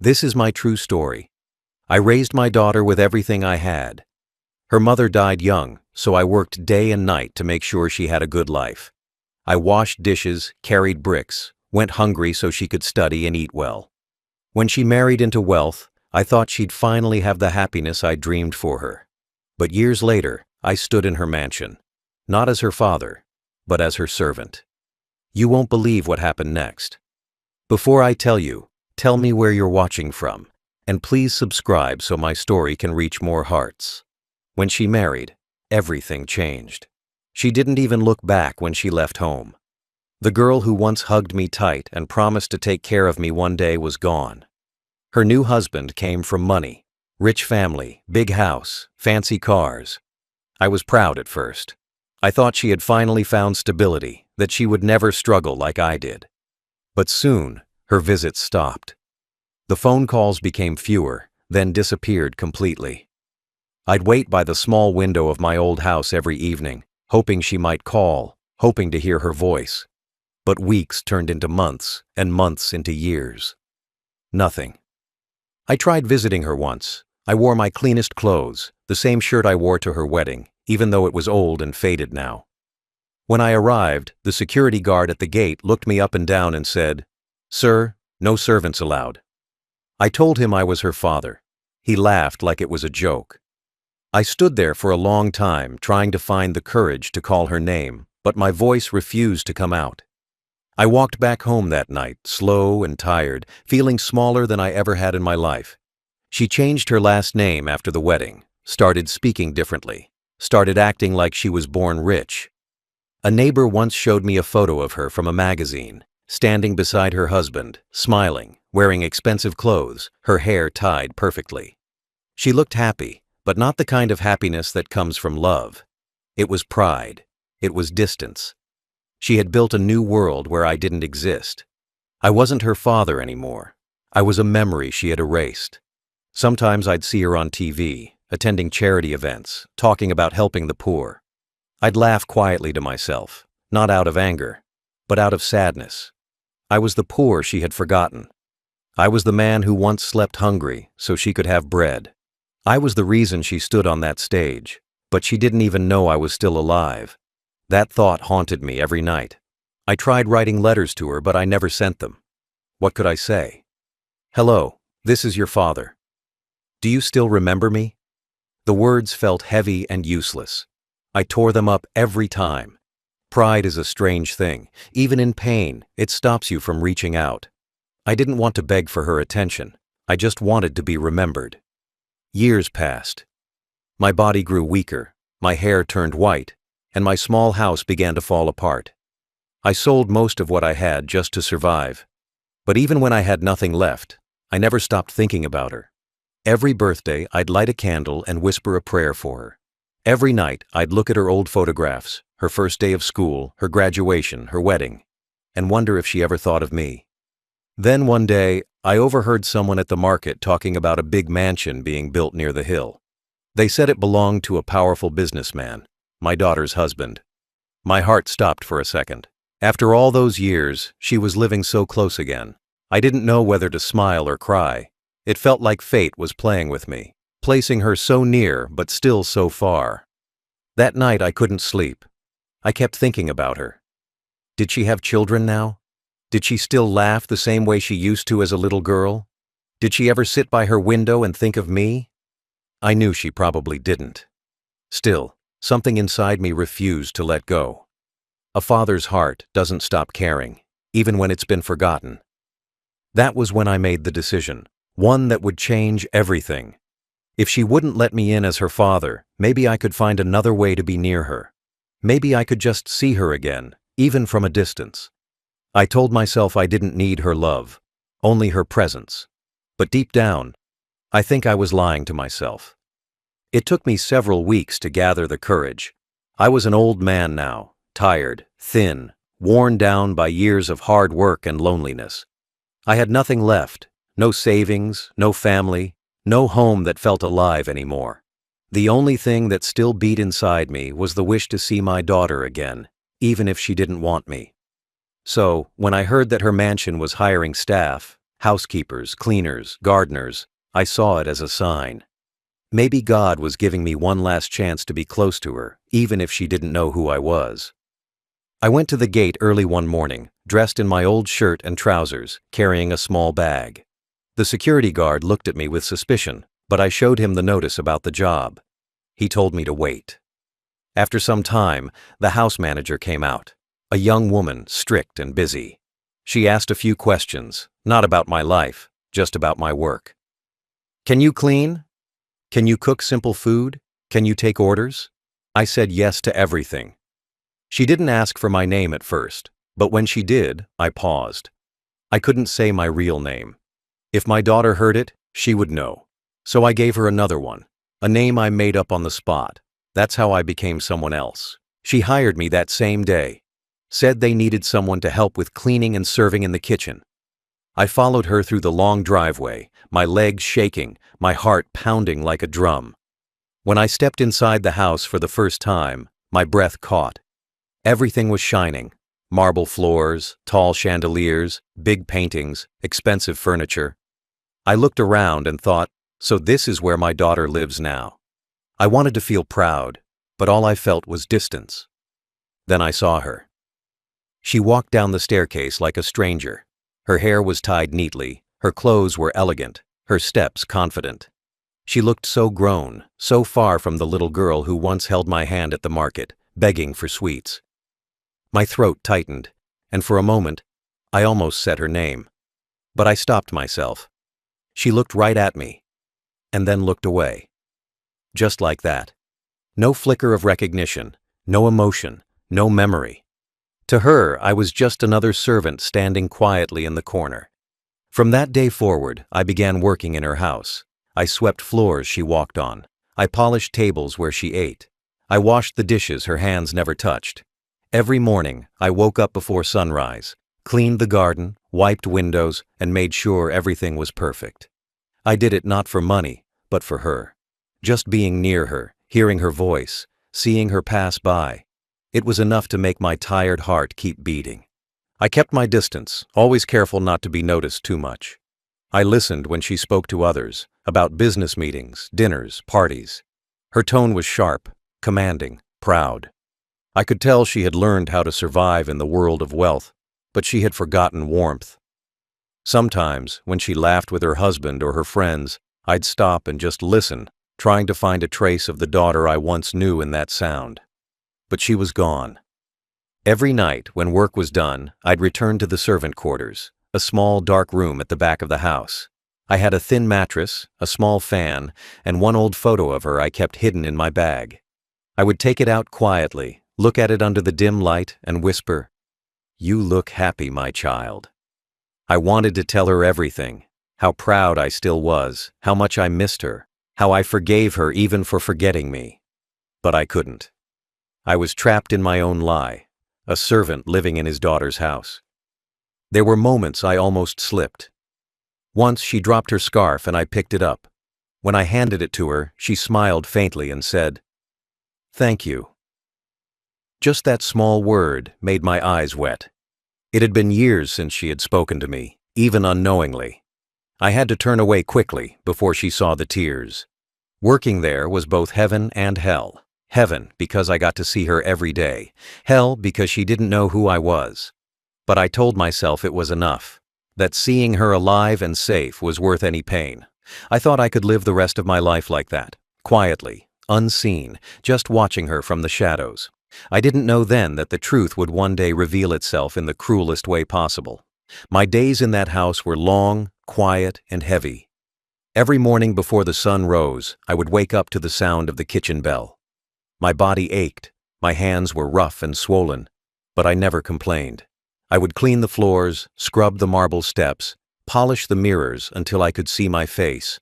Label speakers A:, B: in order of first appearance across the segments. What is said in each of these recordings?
A: This is my true story. I raised my daughter with everything I had. Her mother died young, so I worked day and night to make sure she had a good life. I washed dishes, carried bricks, went hungry so she could study and eat well. When she married into wealth, I thought she'd finally have the happiness I dreamed for her. But years later, I stood in her mansion, not as her father, but as her servant. You won't believe what happened next. Before I tell you, tell me where you're watching from, and please subscribe so my story can reach more hearts. When she married, everything changed. She didn't even look back when she left home. The girl who once hugged me tight and promised to take care of me one day was gone. Her new husband came from money, rich family, big house, fancy cars. I was proud at first. I thought she had finally found stability, that she would never struggle like I did. But soon, her visits stopped. The phone calls became fewer, then disappeared completely. I'd wait by the small window of my old house every evening, hoping she might call, hoping to hear her voice. But weeks turned into months, and months into years. Nothing. I tried visiting her once. I wore my cleanest clothes, the same shirt I wore to her wedding, even though it was old and faded now. When I arrived, the security guard at the gate looked me up and down and said, "Sir, no servants allowed." I told him I was her father. He laughed like it was a joke. I stood there for a long time trying to find the courage to call her name, but my voice refused to come out. I walked back home that night, slow and tired, feeling smaller than I ever had in my life. She changed her last name after the wedding, started speaking differently, started acting like she was born rich. A neighbor once showed me a photo of her from a magazine, standing beside her husband, smiling, wearing expensive clothes, her hair tied perfectly. She looked happy, but not the kind of happiness that comes from love. It was pride. It was distance. She had built a new world where I didn't exist. I wasn't her father anymore. I was a memory she had erased. Sometimes I'd see her on TV, attending charity events, talking about helping the poor. I'd laugh quietly to myself, not out of anger, but out of sadness. I was the poor she had forgotten. I was the man who once slept hungry so she could have bread. I was the reason she stood on that stage, but she didn't even know I was still alive. That thought haunted me every night. I tried writing letters to her, but I never sent them. What could I say? "Hello, this is your father. Do you still remember me?" The words felt heavy and useless. I tore them up every time. Pride is a strange thing. Even in pain, it stops you from reaching out. I didn't want to beg for her attention. I just wanted to be remembered. Years passed. My body grew weaker, my hair turned white, and my small house began to fall apart. I sold most of what I had just to survive. But even when I had nothing left, I never stopped thinking about her. Every birthday, I'd light a candle and whisper a prayer for her. Every night, I'd look at her old photographs, her first day of school, her graduation, her wedding, and wonder if she ever thought of me. Then one day, I overheard someone at the market talking about a big mansion being built near the hill. They said it belonged to a powerful businessman, my daughter's husband. My heart stopped for a second. After all those years, she was living so close again. I didn't know whether to smile or cry. It felt like fate was playing with me, placing her so near but still so far. That night I couldn't sleep. I kept thinking about her. Did she have children now? Did she still laugh the same way she used to as a little girl? Did she ever sit by her window and think of me? I knew she probably didn't. Still, something inside me refused to let go. A father's heart doesn't stop caring, even when it's been forgotten. That was when I made the decision, one that would change everything. If she wouldn't let me in as her father, maybe I could find another way to be near her. Maybe I could just see her again, even from a distance. I told myself I didn't need her love, only her presence. But deep down, I think I was lying to myself. It took me several weeks to gather the courage. I was an old man now, tired, thin, worn down by years of hard work and loneliness. I had nothing left, no savings, no family, no home that felt alive anymore. The only thing that still beat inside me was the wish to see my daughter again, even if she didn't want me. So, when I heard that her mansion was hiring staff, housekeepers, cleaners, gardeners. I saw it as a sign. Maybe God was giving me one last chance to be close to her, even if she didn't know who I was. I went to the gate early one morning, dressed in my old shirt and trousers, carrying a small bag. The security guard looked at me with suspicion, but I showed him the notice about the job. He told me to wait. After some time, the house manager came out, a young woman, strict and busy. She asked a few questions, not about my life, just about my work. "Can you clean? Can you cook simple food? Can you take orders?" I said yes to everything. She didn't ask for my name at first, but when she did, I paused. I couldn't say my real name. If my daughter heard it, she would know. So I gave her another one, a name I made up on the spot. That's how I became someone else. She hired me that same day. Said they needed someone to help with cleaning and serving in the kitchen. I followed her through the long driveway, my legs shaking, my heart pounding like a drum. When I stepped inside the house for the first time, my breath caught. Everything was shining. Marble floors, tall chandeliers, big paintings, expensive furniture. I looked around and thought, so this is where my daughter lives now. I wanted to feel proud, but all I felt was distance. Then I saw her. She walked down the staircase like a stranger. Her hair was tied neatly, her clothes were elegant, her steps confident. She looked so grown, so far from the little girl who once held my hand at the market, begging for sweets. My throat tightened, and for a moment, I almost said her name. But I stopped myself. She looked right at me, and then looked away. Just like that. No flicker of recognition, no emotion, no memory. To her, I was just another servant standing quietly in the corner. From that day forward, I began working in her house. I swept floors she walked on. I polished tables where she ate. I washed the dishes her hands never touched. Every morning, I woke up before sunrise, cleaned the garden, wiped windows, and made sure everything was perfect. I did it not for money, but for her. Just being near her, hearing her voice, seeing her pass by. It was enough to make my tired heart keep beating. I kept my distance, always careful not to be noticed too much. I listened when she spoke to others, about business meetings, dinners, parties. Her tone was sharp, commanding, proud. I could tell she had learned how to survive in the world of wealth, but she had forgotten warmth. Sometimes, when she laughed with her husband or her friends, I'd stop and just listen, trying to find a trace of the daughter I once knew in that sound. But she was gone. Every night, when work was done, I'd return to the servant quarters, a small dark room at the back of the house. I had a thin mattress, a small fan, and one old photo of her I kept hidden in my bag. I would take it out quietly, look at it under the dim light, and whisper, "You look happy, my child." I wanted to tell her everything, how proud I still was, how much I missed her, how I forgave her even for forgetting me. But I couldn't. I was trapped in my own lie, a servant living in his daughter's house. There were moments I almost slipped. Once she dropped her scarf and I picked it up. When I handed it to her, she smiled faintly and said, "Thank you." Just that small word made my eyes wet. It had been years since she had spoken to me, even unknowingly. I had to turn away quickly before she saw the tears. Working there was both heaven and hell. Heaven because I got to see her every day. Hell because she didn't know who I was. But I told myself it was enough, that seeing her alive and safe was worth any pain. I thought I could live the rest of my life like that, quietly, unseen, just watching her from the shadows. I didn't know then that the truth would one day reveal itself in the cruelest way possible. My days in that house were long, quiet, and heavy. Every morning before the sun rose, I would wake up to the sound of the kitchen bell. My body ached, my hands were rough and swollen, but I never complained. I would clean the floors, scrub the marble steps, polish the mirrors until I could see my face,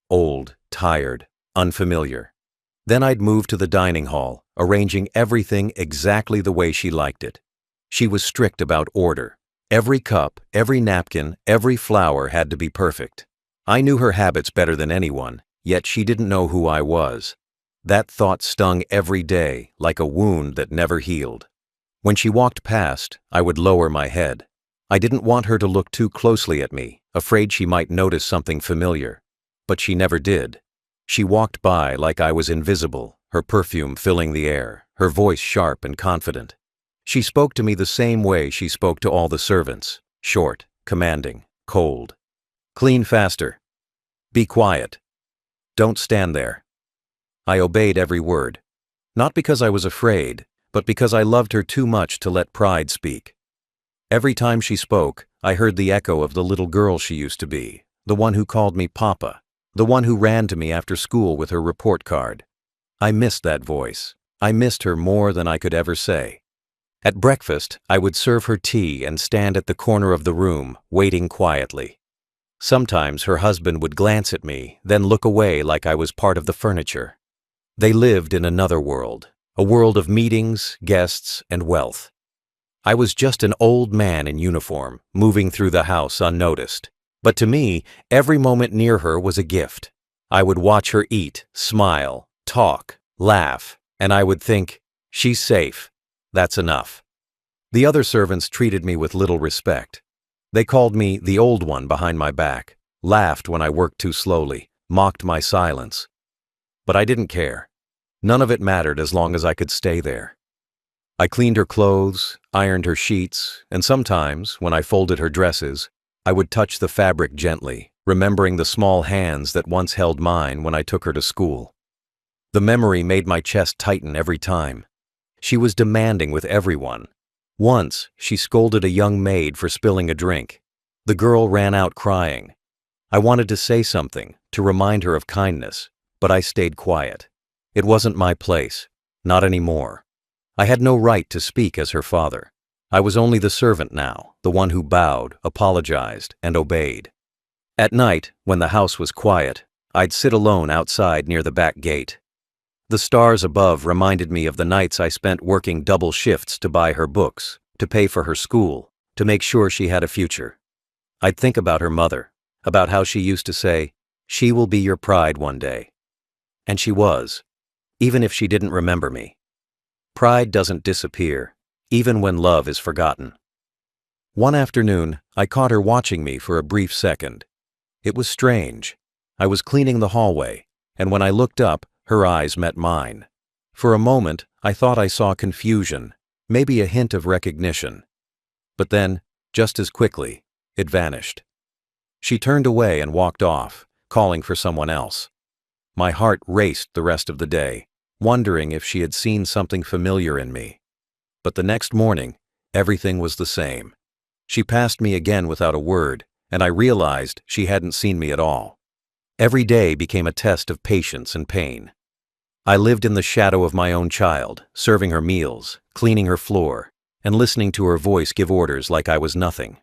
A: old, tired, unfamiliar. Then I'd move to the dining hall, arranging everything exactly the way she liked it. She was strict about order. Every cup, every napkin, every flower had to be perfect. I knew her habits better than anyone, yet she didn't know who I was. That thought stung every day, like a wound that never healed. When she walked past, I would lower my head. I didn't want her to look too closely at me, afraid she might notice something familiar. But she never did. She walked by like I was invisible, her perfume filling the air, her voice sharp and confident. She spoke to me the same way she spoke to all the servants, short, commanding, cold. Clean faster. Be quiet. Don't stand there. I obeyed every word. Not because I was afraid, but because I loved her too much to let pride speak. Every time she spoke, I heard the echo of the little girl she used to be, the one who called me Papa, the one who ran to me after school with her report card. I missed that voice. I missed her more than I could ever say. At breakfast, I would serve her tea and stand at the corner of the room, waiting quietly. Sometimes her husband would glance at me, then look away like I was part of the furniture. They lived in another world, a world of meetings, guests, and wealth. I was just an old man in uniform, moving through the house unnoticed. But to me, every moment near her was a gift. I would watch her eat, smile, talk, laugh, and I would think, she's safe. That's enough. The other servants treated me with little respect. They called me the old one behind my back, laughed when I worked too slowly, mocked my silence. But I didn't care. None of it mattered as long as I could stay there. I cleaned her clothes, ironed her sheets, and sometimes, when I folded her dresses, I would touch the fabric gently, remembering the small hands that once held mine when I took her to school. The memory made my chest tighten every time. She was demanding with everyone. Once, she scolded a young maid for spilling a drink. The girl ran out crying. I wanted to say something, to remind her of kindness, but I stayed quiet. It wasn't my place, not anymore. I had no right to speak as her father. I was only the servant now, the one who bowed, apologized, and obeyed. At night, when the house was quiet, I'd sit alone outside near the back gate. The stars above reminded me of the nights I spent working double shifts to buy her books, to pay for her school, to make sure she had a future. I'd think about her mother, about how she used to say, "She will be your pride one day." And she was, even if she didn't remember me. Pride doesn't disappear, even when love is forgotten. One afternoon, I caught her watching me for a brief second. It was strange. I was cleaning the hallway, and when I looked up, her eyes met mine. For a moment, I thought I saw confusion, maybe a hint of recognition. But then, just as quickly, it vanished. She turned away and walked off, calling for someone else. My heart raced the rest of the day, wondering if she had seen something familiar in me. But the next morning, everything was the same. She passed me again without a word, and I realized she hadn't seen me at all. Every day became a test of patience and pain. I lived in the shadow of my own child, serving her meals, cleaning her floor, and listening to her voice give orders like I was nothing.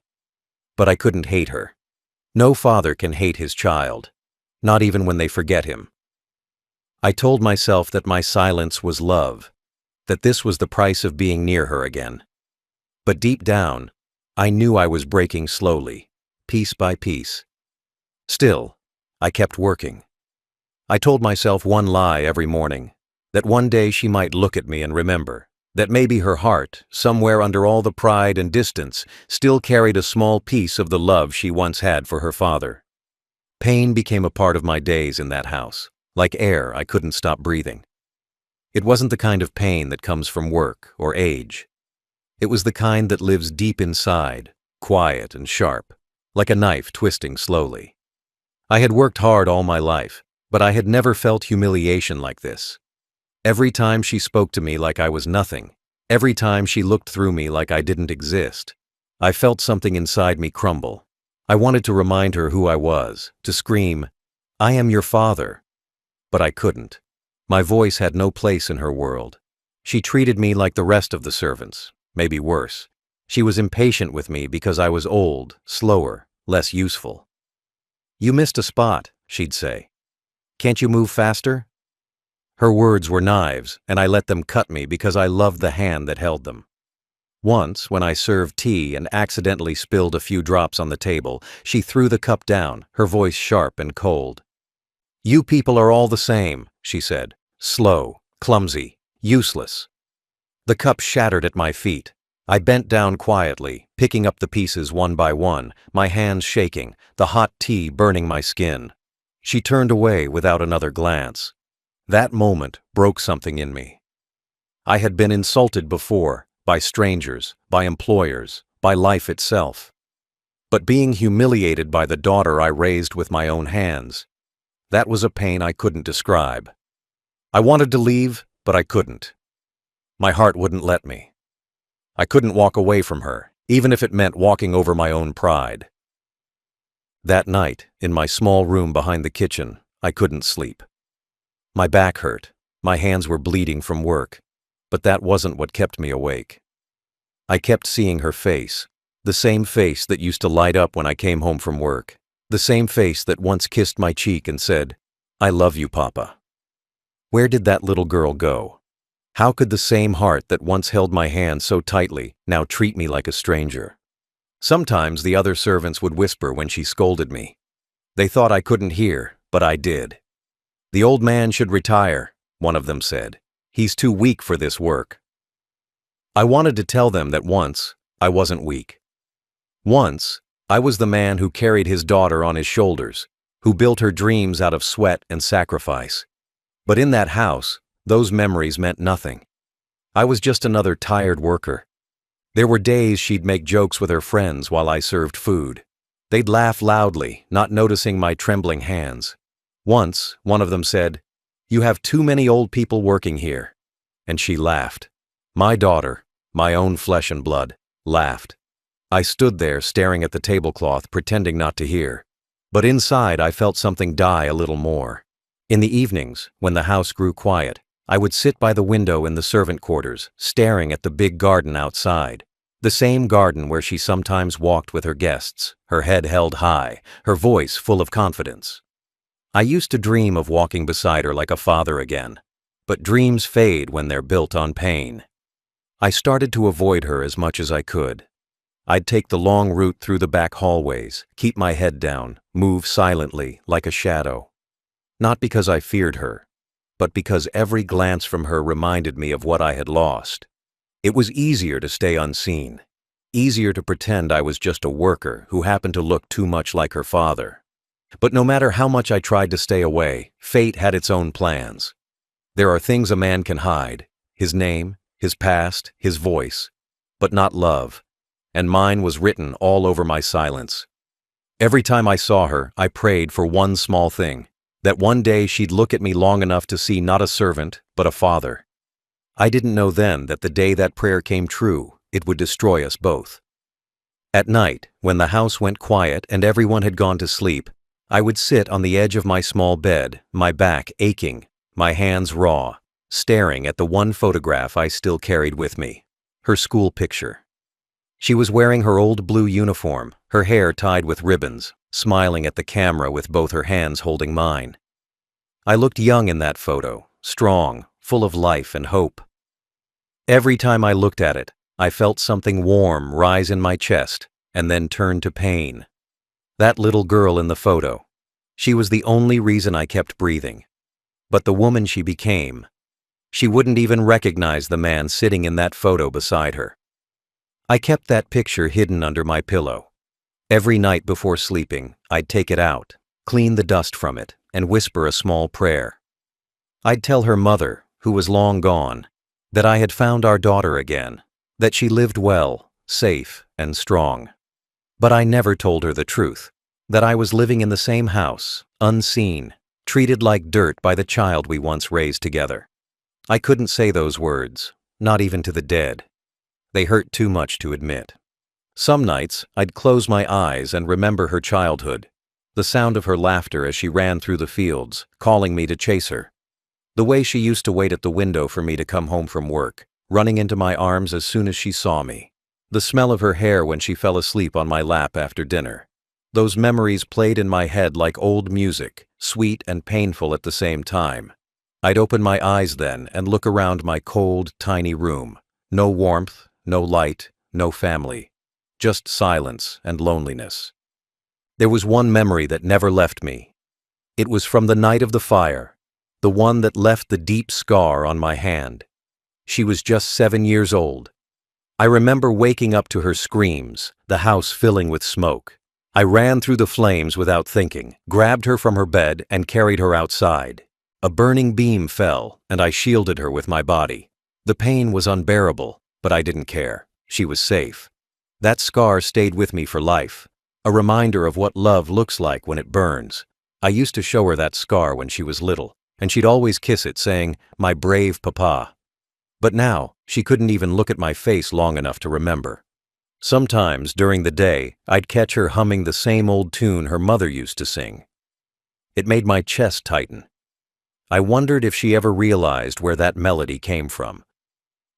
A: But I couldn't hate her. No father can hate his child, not even when they forget him. I told myself that my silence was love, that this was the price of being near her again. But deep down, I knew I was breaking slowly, piece by piece. Still, I kept working. I told myself one lie every morning, that one day she might look at me and remember, that maybe her heart, somewhere under all the pride and distance, still carried a small piece of the love she once had for her father. Pain became a part of my days in that house, like air I couldn't stop breathing. It wasn't the kind of pain that comes from work or age. It was the kind that lives deep inside, quiet and sharp, like a knife twisting slowly. I had worked hard all my life, but I had never felt humiliation like this. Every time she spoke to me like I was nothing, every time she looked through me like I didn't exist, I felt something inside me crumble. I wanted to remind her who I was, to scream, "I am your father." But I couldn't. My voice had no place in her world. She treated me like the rest of the servants, maybe worse. She was impatient with me because I was old, slower, less useful. "You missed a spot," she'd say. "Can't you move faster?" Her words were knives, and I let them cut me because I loved the hand that held them. Once, when I served tea and accidentally spilled a few drops on the table, she threw the cup down, her voice sharp and cold. "You people are all the same," she said. "Slow, clumsy, useless." The cup shattered at my feet. I bent down quietly, picking up the pieces one by one, my hands shaking, the hot tea burning my skin. She turned away without another glance. That moment broke something in me. I had been insulted before, by strangers, by employers, by life itself. But being humiliated by the daughter I raised with my own hands, that was a pain I couldn't describe. I wanted to leave, but I couldn't. My heart wouldn't let me. I couldn't walk away from her, even if it meant walking over my own pride. That night, in my small room behind the kitchen, I couldn't sleep. My back hurt, my hands were bleeding from work, but that wasn't what kept me awake. I kept seeing her face, the same face that used to light up when I came home from work, the same face that once kissed my cheek and said, "I love you, Papa." Where did that little girl go? How could the same heart that once held my hand so tightly now treat me like a stranger? Sometimes the other servants would whisper when she scolded me. They thought I couldn't hear, but I did. "The old man should retire," one of them said. "He's too weak for this work." I wanted to tell them that once, I wasn't weak. Once, I was the man who carried his daughter on his shoulders, who built her dreams out of sweat and sacrifice. But in that house, those memories meant nothing. I was just another tired worker. There were days she'd make jokes with her friends while I served food. They'd laugh loudly, not noticing my trembling hands. Once, one of them said, "You have too many old people working here." And she laughed. My daughter, my own flesh and blood, laughed. I stood there staring at the tablecloth, pretending not to hear. But inside I felt something die a little more. In the evenings, when the house grew quiet, I would sit by the window in the servant quarters, staring at the big garden outside. The same garden where she sometimes walked with her guests, her head held high, her voice full of confidence. I used to dream of walking beside her like a father again. But dreams fade when they're built on pain. I started to avoid her as much as I could. I'd take the long route through the back hallways, keep my head down, move silently, like a shadow. Not because I feared her, but because every glance from her reminded me of what I had lost. It was easier to stay unseen, easier to pretend I was just a worker who happened to look too much like her father. But no matter how much I tried to stay away, fate had its own plans. There are things a man can hide, his name, his past, his voice, but not love, and mine was written all over my silence. Every time I saw her, I prayed for one small thing, that one day she'd look at me long enough to see not a servant, but a father. I didn't know then that the day that prayer came true, it would destroy us both. At night, when the house went quiet and everyone had gone to sleep, I would sit on the edge of my small bed, my back aching, my hands raw, staring at the one photograph I still carried with me, her school picture. She was wearing her old blue uniform, her hair tied with ribbons, smiling at the camera with both her hands holding mine. I looked young in that photo, strong, full of life and hope. Every time I looked at it, I felt something warm rise in my chest and then turn to pain. That little girl in the photo, she was the only reason I kept breathing. But the woman she became, she wouldn't even recognize the man sitting in that photo beside her. I kept that picture hidden under my pillow. Every night before sleeping, I'd take it out, clean the dust from it, and whisper a small prayer. I'd tell her mother, who was long gone, that I had found our daughter again, that she lived well, safe, and strong. But I never told her the truth, that I was living in the same house, unseen, treated like dirt by the child we once raised together. I couldn't say those words, not even to the dead. They hurt too much to admit. Some nights, I'd close my eyes and remember her childhood, the sound of her laughter as she ran through the fields, calling me to chase her. The way she used to wait at the window for me to come home from work, running into my arms as soon as she saw me. The smell of her hair when she fell asleep on my lap after dinner. Those memories played in my head like old music, sweet and painful at the same time. I'd open my eyes then and look around my cold, tiny room. No warmth, no light, no family. Just silence and loneliness. There was one memory that never left me. It was from the night of the fire, the one that left the deep scar on my hand. She was just 7 years old. I remember waking up to her screams, the house filling with smoke. I ran through the flames without thinking, grabbed her from her bed and carried her outside. A burning beam fell, and I shielded her with my body. The pain was unbearable, but I didn't care. She was safe. That scar stayed with me for life, a reminder of what love looks like when it burns. I used to show her that scar when she was little, and she'd always kiss it, saying, "My brave papa." But now, she couldn't even look at my face long enough to remember. Sometimes, during the day, I'd catch her humming the same old tune her mother used to sing. It made my chest tighten. I wondered if she ever realized where that melody came from.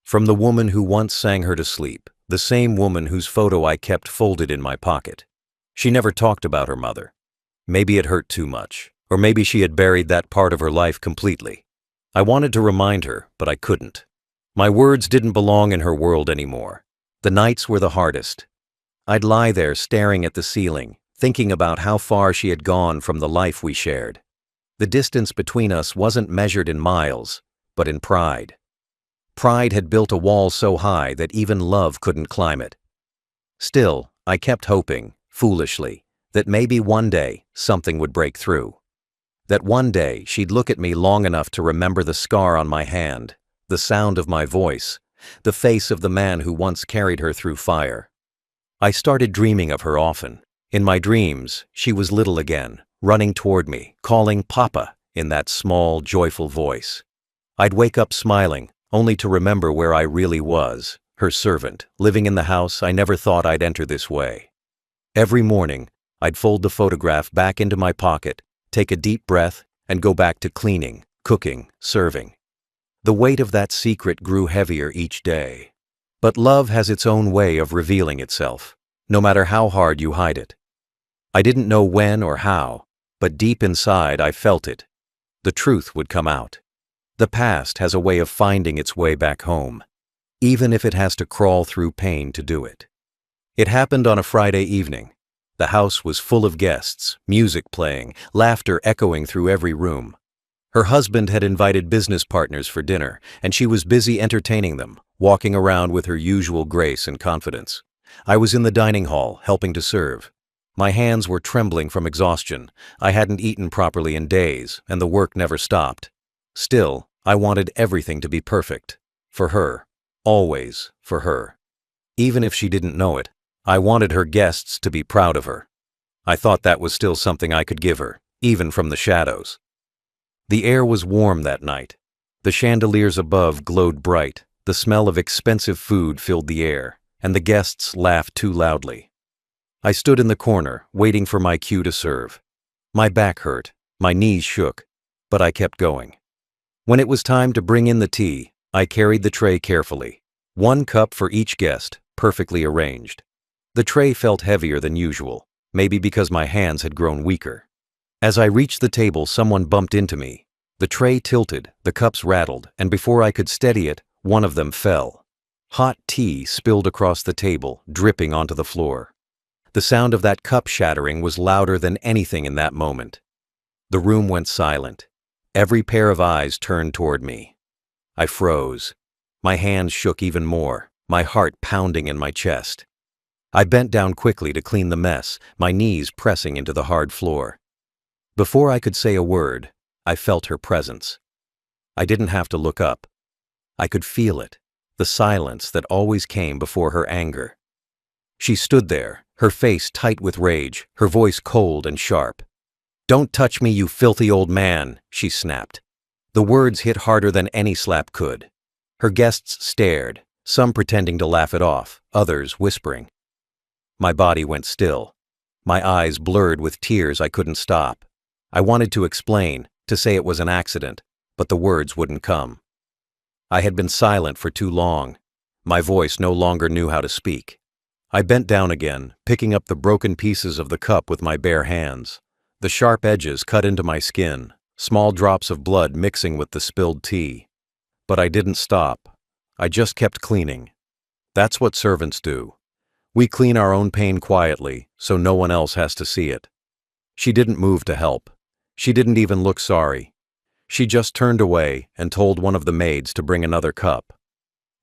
A: From the woman who once sang her to sleep, the same woman whose photo I kept folded in my pocket. She never talked about her mother. Maybe it hurt too much, or maybe she had buried that part of her life completely. I wanted to remind her, but I couldn't. My words didn't belong in her world anymore. The nights were the hardest. I'd lie there staring at the ceiling, thinking about how far she had gone from the life we shared. The distance between us wasn't measured in miles, but in pride. Pride had built a wall so high that even love couldn't climb it. Still, I kept hoping, foolishly, that maybe one day something would break through. That one day she'd look at me long enough to remember the scar on my hand, the sound of my voice, the face of the man who once carried her through fire. I started dreaming of her often. In my dreams, she was little again, running toward me, calling Papa in that small, joyful voice. I'd wake up smiling, only to remember where I really was, her servant, living in the house I never thought I'd enter this way. Every morning, I'd fold the photograph back into my pocket, take a deep breath, and go back to cleaning, cooking, serving. The weight of that secret grew heavier each day. But love has its own way of revealing itself, no matter how hard you hide it. I didn't know when or how, but deep inside I felt it. The truth would come out. The past has a way of finding its way back home, even if it has to crawl through pain to do it. It happened on a Friday evening. The house was full of guests, music playing, laughter echoing through every room. Her husband had invited business partners for dinner, and she was busy entertaining them, walking around with her usual grace and confidence. I was in the dining hall, helping to serve. My hands were trembling from exhaustion. I hadn't eaten properly in days, and the work never stopped. Still, I wanted everything to be perfect. For her. Always for her. Even if she didn't know it, I wanted her guests to be proud of her. I thought that was still something I could give her, even from the shadows. The air was warm that night. The chandeliers above glowed bright, the smell of expensive food filled the air, and the guests laughed too loudly. I stood in the corner, waiting for my cue to serve. My back hurt, my knees shook, but I kept going. When it was time to bring in the tea, I carried the tray carefully. 1 cup for each guest, perfectly arranged. The tray felt heavier than usual, maybe because my hands had grown weaker. As I reached the table, someone bumped into me. The tray tilted, the cups rattled, and before I could steady it, one of them fell. Hot tea spilled across the table, dripping onto the floor. The sound of that cup shattering was louder than anything in that moment. The room went silent. Every pair of eyes turned toward me. I froze. My hands shook even more, my heart pounding in my chest. I bent down quickly to clean the mess, my knees pressing into the hard floor. Before I could say a word, I felt her presence. I didn't have to look up. I could feel it, the silence that always came before her anger. She stood there, her face tight with rage, her voice cold and sharp. "Don't touch me, you filthy old man," she snapped. The words hit harder than any slap could. Her guests stared, some pretending to laugh it off, others whispering. My body went still. My eyes blurred with tears I couldn't stop. I wanted to explain, to say it was an accident, but the words wouldn't come. I had been silent for too long. My voice no longer knew how to speak. I bent down again, picking up the broken pieces of the cup with my bare hands. The sharp edges cut into my skin, small drops of blood mixing with the spilled tea. But I didn't stop. I just kept cleaning. That's what servants do. We clean our own pain quietly, so no one else has to see it. She didn't move to help. She didn't even look sorry. She just turned away and told one of the maids to bring another cup.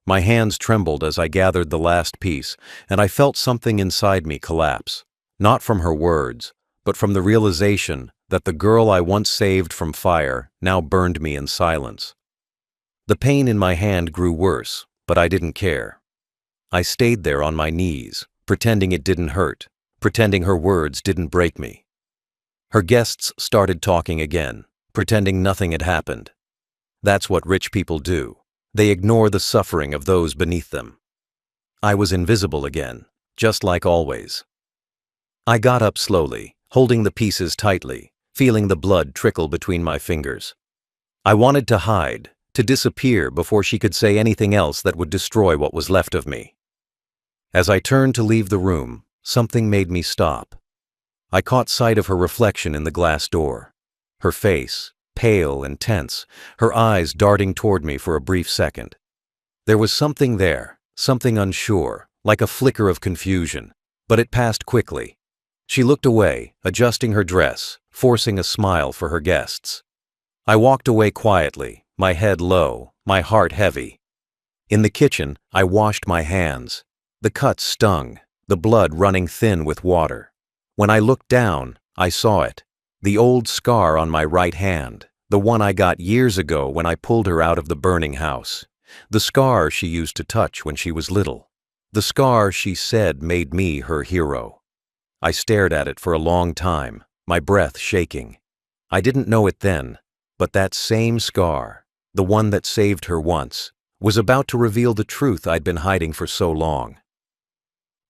A: My hands trembled as I gathered the last piece, and I felt something inside me collapse. Not from her words, but from the realization that the girl I once saved from fire now burned me in silence. The pain in my hand grew worse, but I didn't care. I stayed there on my knees, pretending it didn't hurt, pretending her words didn't break me. Her guests started talking again, pretending nothing had happened. That's what rich people do. They ignore the suffering of those beneath them. I was invisible again, just like always. I got up slowly, holding the pieces tightly, feeling the blood trickle between my fingers. I wanted to hide, to disappear before she could say anything else that would destroy what was left of me. As I turned to leave the room, something made me stop. I caught sight of her reflection in the glass door. Her face, pale and tense, her eyes darting toward me for a brief second. There was something there, something unsure, like a flicker of confusion, but it passed quickly. She looked away, adjusting her dress, forcing a smile for her guests. I walked away quietly, my head low, my heart heavy. In the kitchen, I washed my hands. The cuts stung, the blood running thin with water. When I looked down, I saw it. The old scar on my right hand, the one I got years ago when I pulled her out of the burning house. The scar she used to touch when she was little. The scar she said made me her hero. I stared at it for a long time, my breath shaking. I didn't know it then, but that same scar, the one that saved her once, was about to reveal the truth I'd been hiding for so long.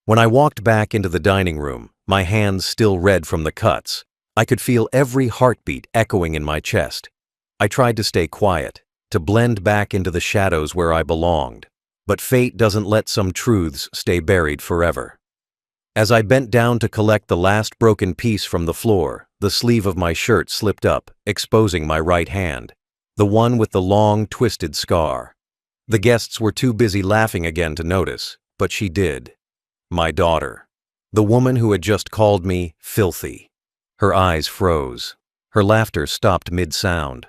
A: When I walked back into the dining room, my hands still red from the cuts, I could feel every heartbeat echoing in my chest. I tried to stay quiet, to blend back into the shadows where I belonged, but fate doesn't let some truths stay buried forever. As I bent down to collect the last broken piece from the floor, the sleeve of my shirt slipped up, exposing my right hand, the one with the long, twisted scar. The guests were too busy laughing again to notice, but she did. My daughter. The woman who had just called me filthy. Her eyes froze. Her laughter stopped mid-sound.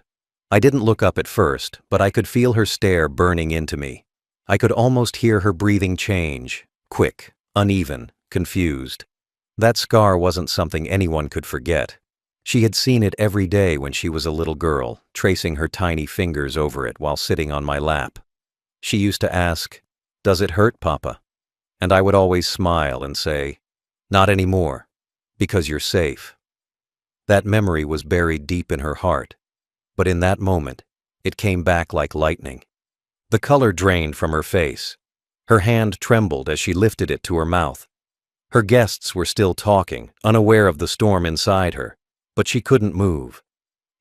A: I didn't look up at first, but I could feel her stare burning into me. I could almost hear her breathing change, quick, uneven, confused. That scar wasn't something anyone could forget. She had seen it every day when she was a little girl, tracing her tiny fingers over it while sitting on my lap. She used to ask, "Does it hurt, Papa?" And I would always smile and say, "Not anymore, because you're safe." That memory was buried deep in her heart, but in that moment, it came back like lightning. The color drained from her face. Her hand trembled as she lifted it to her mouth. Her guests were still talking, unaware of the storm inside her, but she couldn't move.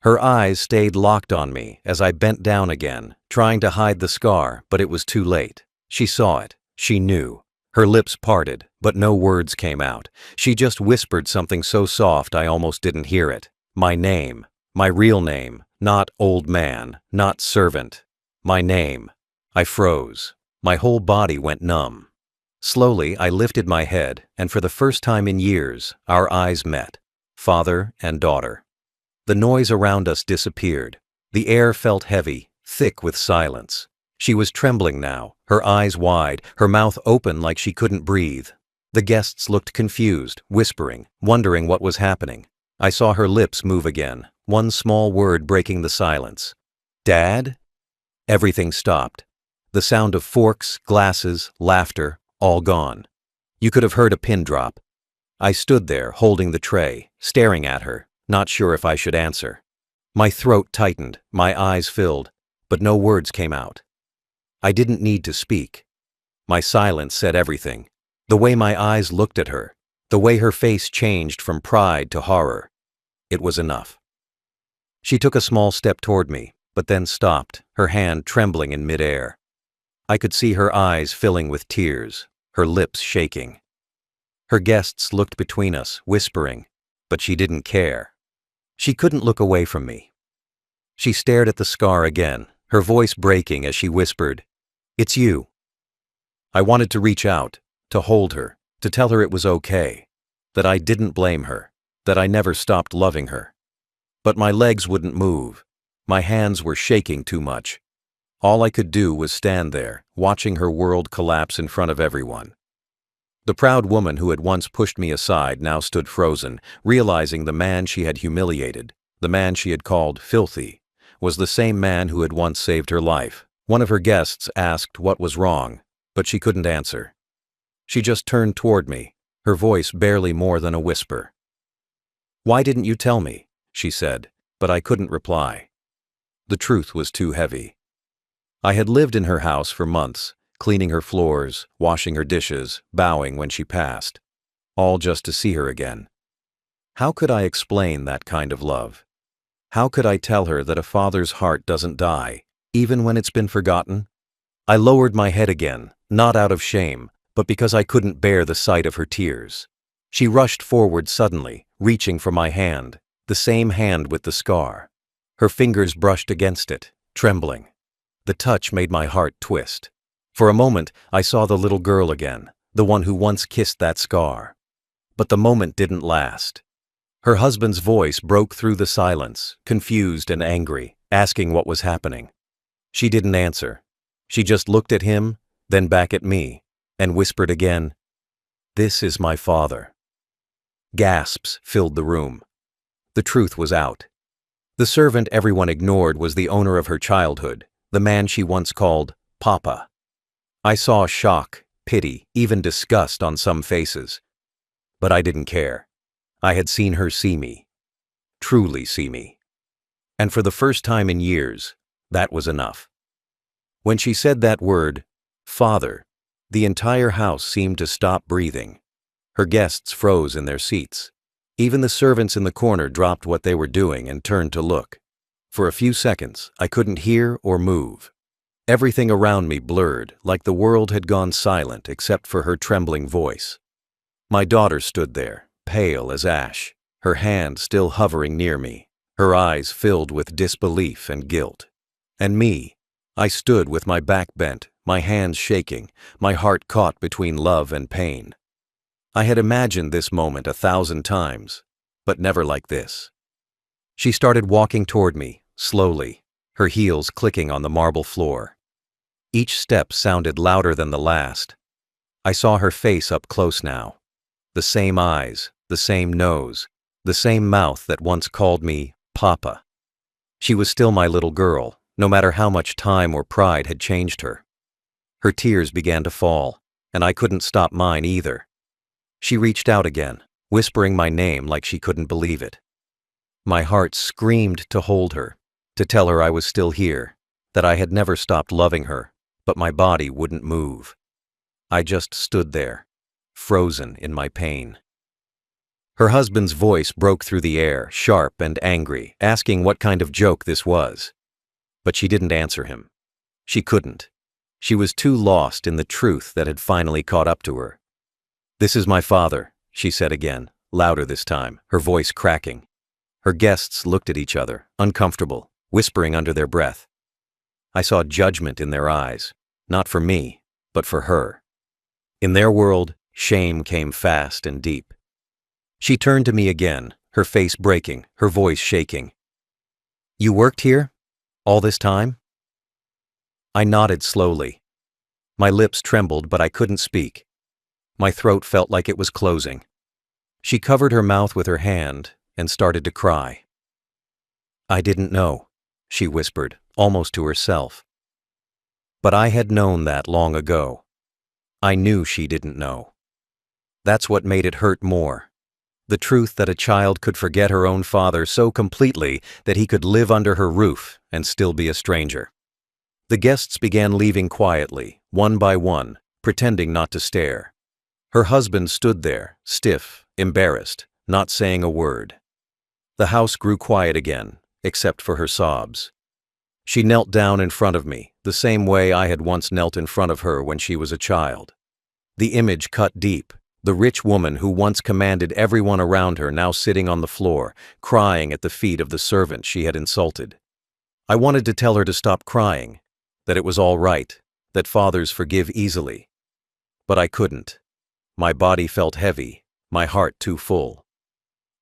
A: Her eyes stayed locked on me as I bent down again, trying to hide the scar, but it was too late. She saw it. She knew. Her lips parted, but no words came out. She just whispered something so soft I almost didn't hear it. My name. My real name. Not old man. Not servant. My name. I froze. My whole body went numb. Slowly, I lifted my head, and for the first time in years, our eyes met. Father and daughter. The noise around us disappeared. The air felt heavy, thick with silence. She was trembling now, her eyes wide, her mouth open like she couldn't breathe. The guests looked confused, whispering, wondering what was happening. I saw her lips move again, one small word breaking the silence. "Dad?" Everything stopped. The sound of forks, glasses, laughter, all gone. You could have heard a pin drop. I stood there, holding the tray, staring at her, not sure if I should answer. My throat tightened, my eyes filled, but no words came out. I didn't need to speak. My silence said everything. The way my eyes looked at her, the way her face changed from pride to horror. It was enough. She took a small step toward me, but then stopped, her hand trembling in midair. I could see her eyes filling with tears, her lips shaking. Her guests looked between us, whispering, but she didn't care. She couldn't look away from me. She stared at the scar again, her voice breaking as she whispered, "It's you." I wanted to reach out, to hold her, to tell her it was okay, that I didn't blame her, that I never stopped loving her. But my legs wouldn't move. My hands were shaking too much. All I could do was stand there, watching her world collapse in front of everyone. The proud woman who had once pushed me aside now stood frozen, realizing the man she had humiliated, the man she had called filthy, was the same man who had once saved her life. One of her guests asked what was wrong, but she couldn't answer. She just turned toward me, her voice barely more than a whisper. "Why didn't you tell me?" she said, but I couldn't reply. The truth was too heavy. I had lived in her house for months, cleaning her floors, washing her dishes, bowing when she passed, all just to see her again. How could I explain that kind of love? How could I tell her that a father's heart doesn't die, even when it's been forgotten? I lowered my head again, not out of shame, but because I couldn't bear the sight of her tears. She rushed forward suddenly, reaching for my hand, the same hand with the scar. Her fingers brushed against it, trembling. The touch made my heart twist. For a moment, I saw the little girl again, the one who once kissed that scar. But the moment didn't last. Her husband's voice broke through the silence, confused and angry, asking what was happening. She didn't answer. She just looked at him, then back at me, and whispered again, "This is my father." Gasps filled the room. The truth was out. The servant everyone ignored was the owner of her childhood, the man she once called Papa. I saw shock, pity, even disgust on some faces. But I didn't care. I had seen her see me. Truly see me. And for the first time in years, that was enough. When she said that word, "Father," the entire house seemed to stop breathing. Her guests froze in their seats. Even the servants in the corner dropped what they were doing and turned to look. For a few seconds, I couldn't hear or move. Everything around me blurred, like the world had gone silent except for her trembling voice. My daughter stood there, pale as ash, her hand still hovering near me, her eyes filled with disbelief and guilt. And me, I stood with my back bent, my hands shaking, my heart caught between love and pain. I had imagined this moment 1,000 times, but never like this. She started walking toward me, slowly, her heels clicking on the marble floor. Each step sounded louder than the last. I saw her face up close now. The same eyes, the same nose, the same mouth that once called me Papa. She was still my little girl, no matter how much time or pride had changed her. Her tears began to fall, and I couldn't stop mine either. She reached out again, whispering my name like she couldn't believe it. My heart screamed to hold her, to tell her I was still here, that I had never stopped loving her, but my body wouldn't move. I just stood there, frozen in my pain. Her husband's voice broke through the air, sharp and angry, asking what kind of joke this was. But she didn't answer him. She couldn't. She was too lost in the truth that had finally caught up to her. "This is my father," she said again, louder this time, her voice cracking. Her guests looked at each other, uncomfortable, whispering under their breath. I saw judgment in their eyes, not for me, but for her. In their world, shame came fast and deep. She turned to me again, her face breaking, her voice shaking. "You worked here? All this time?" I nodded slowly. My lips trembled, but I couldn't speak. My throat felt like it was closing. She covered her mouth with her hand and started to cry. "I didn't know," she whispered, almost to herself. But I had known that long ago. I knew she didn't know. That's what made it hurt more. The truth that a child could forget her own father so completely that he could live under her roof and still be a stranger. The guests began leaving quietly, one by one, pretending not to stare. Her husband stood there, stiff, embarrassed, not saying a word. The house grew quiet again, except for her sobs. She knelt down in front of me, the same way I had once knelt in front of her when she was a child. The image cut deep, the rich woman who once commanded everyone around her now sitting on the floor, crying at the feet of the servant she had insulted. I wanted to tell her to stop crying, that it was all right, that fathers forgive easily. But I couldn't. My body felt heavy, my heart too full.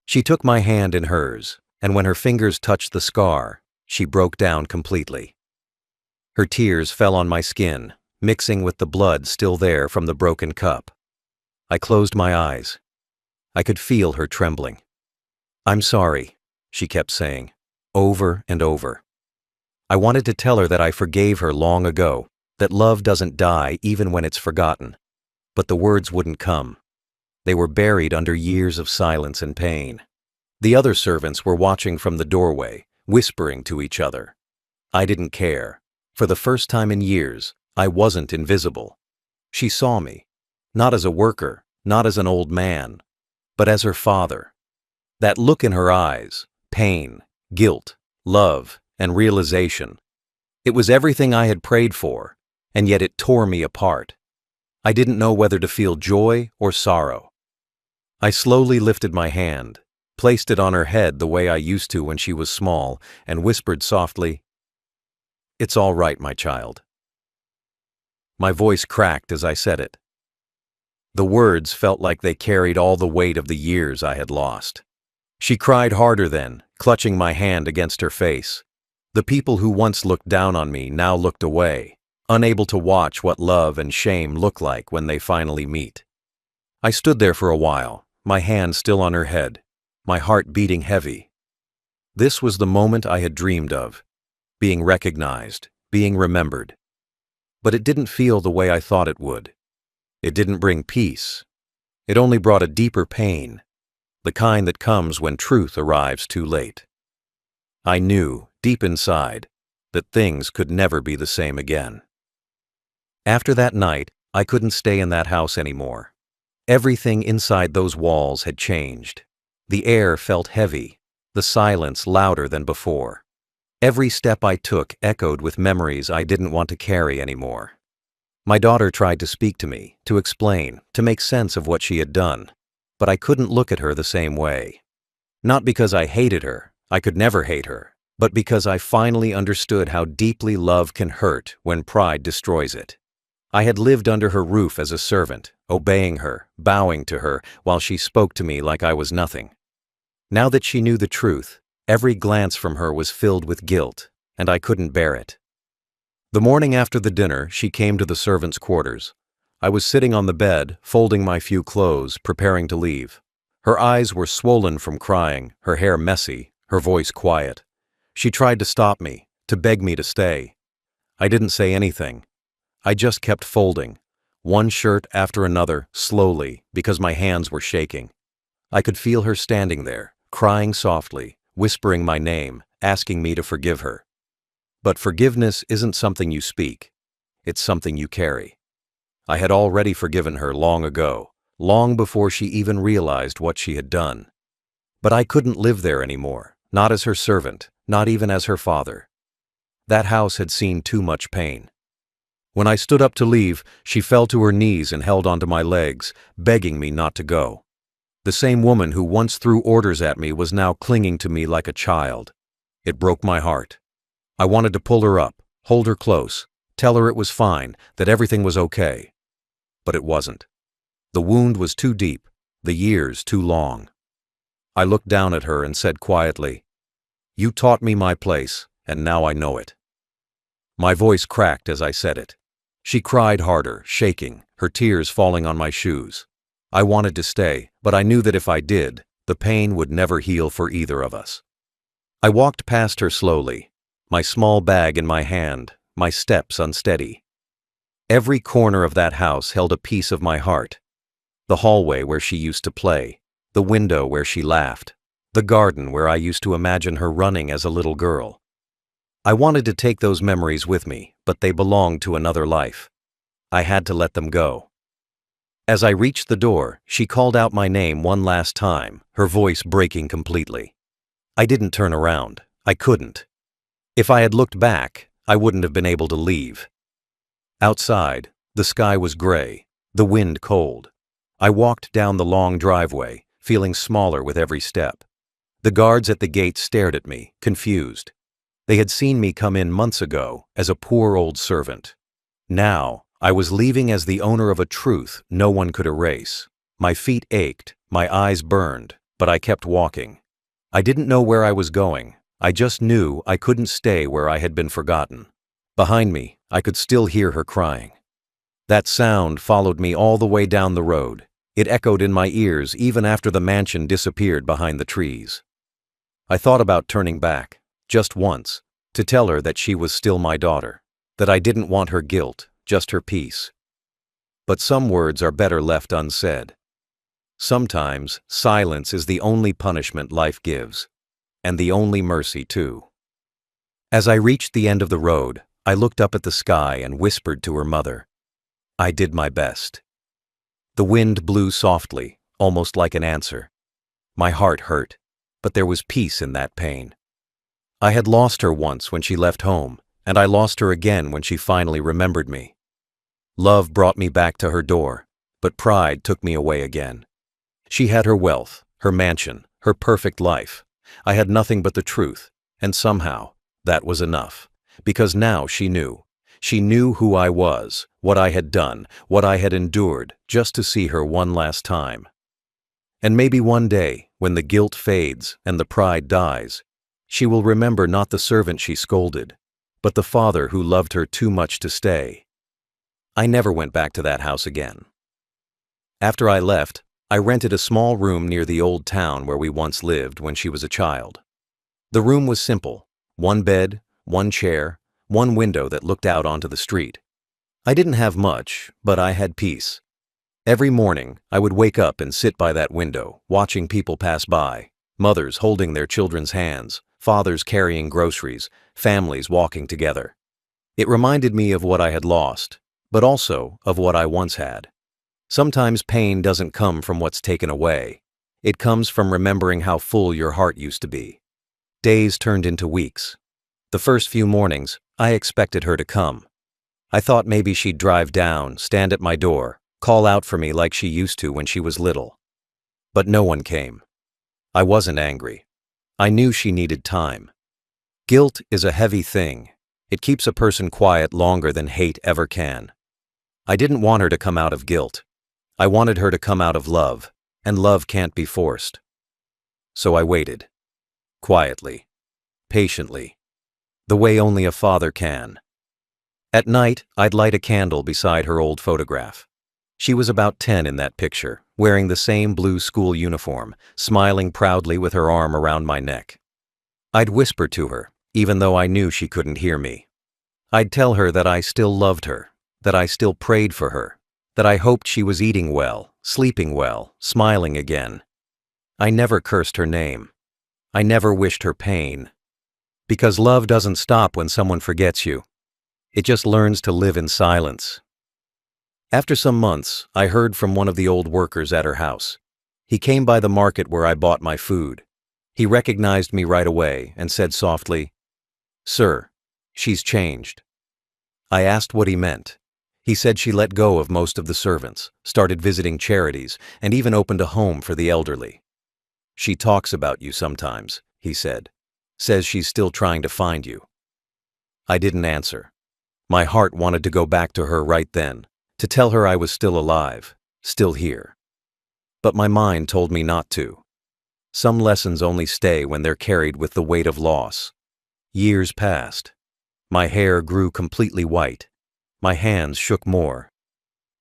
A: She took my hand in hers, and when her fingers touched the scar, she broke down completely. Her tears fell on my skin, mixing with the blood still there from the broken cup. I closed my eyes. I could feel her trembling. "I'm sorry," she kept saying, over and over. I wanted to tell her that I forgave her long ago, that love doesn't die even when it's forgotten. But the words wouldn't come. They were buried under years of silence and pain. The other servants were watching from the doorway, whispering to each other. I didn't care. For the first time in years, I wasn't invisible. She saw me, not as a worker, not as an old man, but as her father. That look in her eyes, pain, guilt, love, and realization. It was everything I had prayed for, and yet it tore me apart. I didn't know whether to feel joy or sorrow. I slowly lifted my hand, placed it on her head the way I used to when she was small, and whispered softly, "It's all right, my child." My voice cracked as I said it. The words felt like they carried all the weight of the years I had lost. She cried harder then, clutching my hand against her face. The people who once looked down on me now looked away, unable to watch what love and shame look like when they finally meet. I stood there for a while, my hand still on her head, my heart beating heavy. This was the moment I had dreamed of, being recognized, being remembered. But it didn't feel the way I thought it would. It didn't bring peace. It only brought a deeper pain, the kind that comes when truth arrives too late. I knew, deep inside, that things could never be the same again. After that night, I couldn't stay in that house anymore. Everything inside those walls had changed. The air felt heavy, the silence louder than before. Every step I took echoed with memories I didn't want to carry anymore. My daughter tried to speak to me, to explain, to make sense of what she had done, but I couldn't look at her the same way. Not because I hated her, I could never hate her, but because I finally understood how deeply love can hurt when pride destroys it. I had lived under her roof as a servant, obeying her, bowing to her, while she spoke to me like I was nothing. Now that she knew the truth, every glance from her was filled with guilt, and I couldn't bear it. The morning after the dinner, she came to the servants' quarters. I was sitting on the bed, folding my few clothes, preparing to leave. Her eyes were swollen from crying, her hair messy, her voice quiet. She tried to stop me, to beg me to stay. I didn't say anything. I just kept folding, one shirt after another, slowly, because my hands were shaking. I could feel her standing there, crying softly, whispering my name, asking me to forgive her. But forgiveness isn't something you speak. It's something you carry. I had already forgiven her long ago, long before she even realized what she had done. But I couldn't live there anymore, not as her servant, not even as her father. That house had seen too much pain. When I stood up to leave, she fell to her knees and held onto my legs, begging me not to go. The same woman who once threw orders at me was now clinging to me like a child. It broke my heart. I wanted to pull her up, hold her close, tell her it was fine, that everything was okay. But it wasn't. The wound was too deep, the years too long. I looked down at her and said quietly, "You taught me my place, and now I know it." My voice cracked as I said it. She cried harder, shaking, her tears falling on my shoes. I wanted to stay, but I knew that if I did, the pain would never heal for either of us. I walked past her slowly, my small bag in my hand, my steps unsteady. Every corner of that house held a piece of my heart. The hallway where she used to play, the window where she laughed, the garden where I used to imagine her running as a little girl. I wanted to take those memories with me, but they belonged to another life. I had to let them go. As I reached the door, she called out my name one last time, her voice breaking completely. I didn't turn around. I couldn't. If I had looked back, I wouldn't have been able to leave. Outside, the sky was gray, the wind cold. I walked down the long driveway, feeling smaller with every step. The guards at the gate stared at me, confused. They had seen me come in months ago as a poor old servant. Now, I was leaving as the owner of a truth no one could erase. My feet ached, my eyes burned, but I kept walking. I didn't know where I was going. I just knew I couldn't stay where I had been forgotten. Behind me, I could still hear her crying. That sound followed me all the way down the road. It echoed in my ears even after the mansion disappeared behind the trees. I thought about turning back, just once, to tell her that she was still my daughter, that I didn't want her guilt, just her peace. But some words are better left unsaid. Sometimes, silence is the only punishment life gives, and the only mercy too. As I reached the end of the road, I looked up at the sky and whispered to her mother. I did my best. The wind blew softly, almost like an answer. My heart hurt, but there was peace in that pain. I had lost her once when she left home, and I lost her again when she finally remembered me. Love brought me back to her door, but pride took me away again. She had her wealth, her mansion, her perfect life. I had nothing but the truth, and somehow, that was enough, because now she knew. She knew who I was, what I had done, what I had endured, just to see her one last time. And maybe one day, when the guilt fades and the pride dies, she will remember not the servant she scolded, but the father who loved her too much to stay. I never went back to that house again. After I left, I rented a small room near the old town where we once lived when she was a child. The room was simple: one bed, one chair, one window that looked out onto the street. I didn't have much, but I had peace. Every morning, I would wake up and sit by that window, watching people pass by, mothers holding their children's hands, fathers carrying groceries, families walking together. It reminded me of what I had lost, but also of what I once had. Sometimes pain doesn't come from what's taken away. It comes from remembering how full your heart used to be. Days turned into weeks. The first few mornings, I expected her to come. I thought maybe she'd drive down, stand at my door, call out for me like she used to when she was little. But no one came. I wasn't angry. I knew she needed time. Guilt is a heavy thing. It keeps a person quiet longer than hate ever can. I didn't want her to come out of guilt. I wanted her to come out of love, and love can't be forced. So I waited. Quietly. Patiently. The way only a father can. At night, I'd light a candle beside her old photograph. She was about 10 in that picture, wearing the same blue school uniform, smiling proudly with her arm around my neck. I'd whisper to her, even though I knew she couldn't hear me. I'd tell her that I still loved her, that I still prayed for her, that I hoped she was eating well, sleeping well, smiling again. I never cursed her name. I never wished her pain. Because love doesn't stop when someone forgets you. It just learns to live in silence. After some months, I heard from one of the old workers at her house. He came by the market where I bought my food. He recognized me right away and said softly, "Sir, she's changed." I asked what he meant. He said she let go of most of the servants, started visiting charities, and even opened a home for the elderly. "She talks about you sometimes," he said. "Says she's still trying to find you." I didn't answer. My heart wanted to go back to her right then, to tell her I was still alive, still here. But my mind told me not to. Some lessons only stay when they're carried with the weight of loss. Years passed. My hair grew completely white. My hands shook more.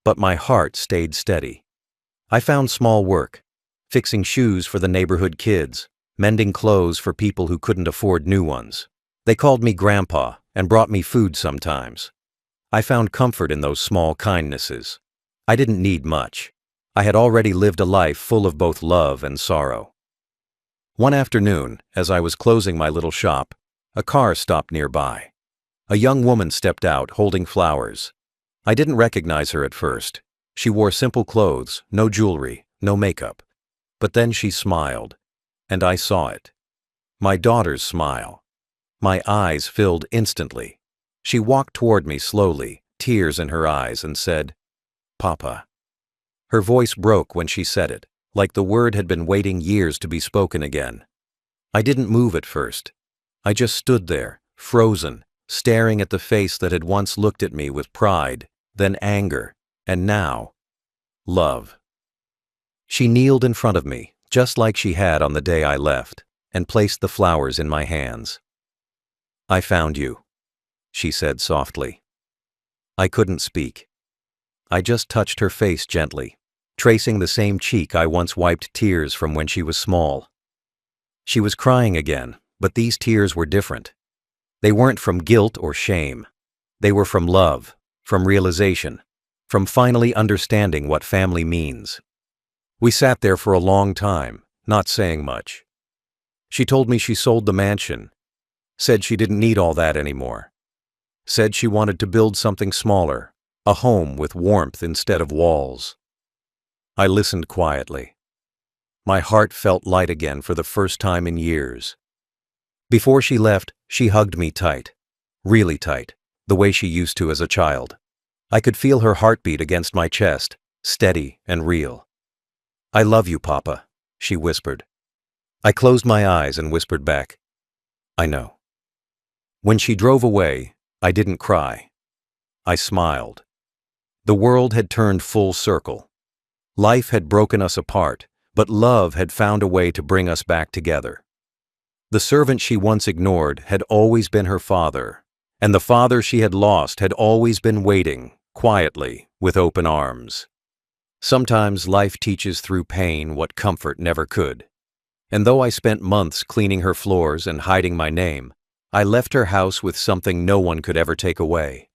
A: But my heart stayed steady. I found small work, fixing shoes for the neighborhood kids, mending clothes for people who couldn't afford new ones. They called me Grandpa and brought me food sometimes. I found comfort in those small kindnesses. I didn't need much. I had already lived a life full of both love and sorrow. One afternoon, as I was closing my little shop, a car stopped nearby. A young woman stepped out holding flowers. I didn't recognize her at first. She wore simple clothes, no jewelry, no makeup. But then she smiled, and I saw it. My daughter's smile. My eyes filled instantly. She walked toward me slowly, tears in her eyes, and said, "Papa." Her voice broke when she said it, like the word had been waiting years to be spoken again. I didn't move at first. I just stood there, frozen, staring at the face that had once looked at me with pride, then anger, and now, love. She kneeled in front of me, just like she had on the day I left, and placed the flowers in my hands. "I found you." she said softly. I couldn't speak. I just touched her face gently, tracing the same cheek I once wiped tears from when she was small. She was crying again, but these tears were different. They weren't from guilt or shame. They were from love, from realization, from finally understanding what family means. We sat there for a long time, not saying much. She told me she sold the mansion, said she didn't need all that anymore, said she wanted to build something smaller, a home with warmth instead of walls. I listened quietly. My heart felt light again for the first time in years. Before she left, she hugged me tight, really tight, the way she used to as a child. I could feel her heartbeat against my chest, steady and real. I love you, Papa, she whispered. I closed my eyes and whispered back, I know. When she drove away, I didn't cry. I smiled. The world had turned full circle. Life had broken us apart, but love had found a way to bring us back together. The servant she once ignored had always been her father, and the father she had lost had always been waiting, quietly, with open arms. Sometimes life teaches through pain what comfort never could. And though I spent months cleaning her floors and hiding my name, I left her house with something no one could ever take away.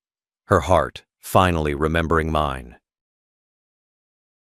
A: Her heart, finally remembering mine.